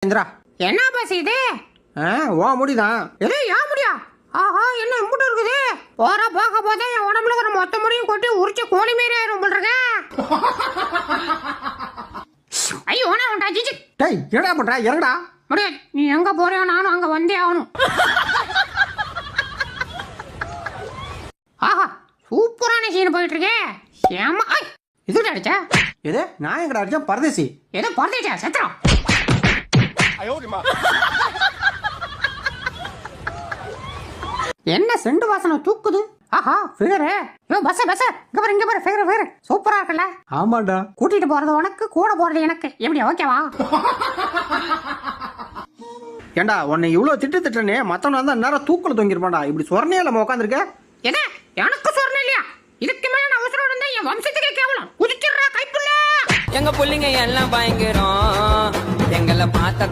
இந்திரா. என்ன பஸ் இது? ஓ முடிதான். எது ஏன் முடியா? ஆஹா, என்ன இம்புட்டு இருக்குது? போற போக போதே என் உடம்புல ஒரு மொத்த முடியும் கொட்டி உரிச்சு கோழி மாரி ஆயிரும் போல்றங்க. ஐயோ நான் உண்டா ஜிஜி. டேய் என்னடா பண்ற? இறங்கடா. முடியாது, நீ எங்க போறியோ நானும் அங்க வந்தே ஆகணும். ஆஹா, சூப்பரான சீன் போயிட்டு இருக்கே. ஏமா இதுகிட்ட அடிச்சா? எது நான் எங்கடா அடிச்சேன்? பரதேசி. ஏதோ பறந்துச்சா சத்திரம். என்ன செண்டு வாசனை தூக்குது? ஆஹா ஃபிகர். ஐயோ பஸ் பஸ் இங்க பாரு ஃபிகர் சூப்பரா இருக்குல்ல? ஆமாண்டா. கூட்டிட்டு போறது உனக்கு, கூட போறது எனக்கு. எப்படி ஓகேவா? ஏண்டா உன்னை இவ்வளவு திட்டுனே மத்தவன வந்தா நேரா தூக்கல தொங்கிருப்பான்டா. இப்படி சொர்ணையா நம்ம உட்காந்துருக்க. எது எனக்கு சொர்ணம் இல்லையா? இதுக்கு மேல நான் அவசரம் இருந்தா என் வம்சத்துக்கே கேவலம். குதிச்சிடுறா கைப்புள்ள. எங்க புள்ளிங்க எல்லாம் பயங்கரம், எங்களை பார்த்த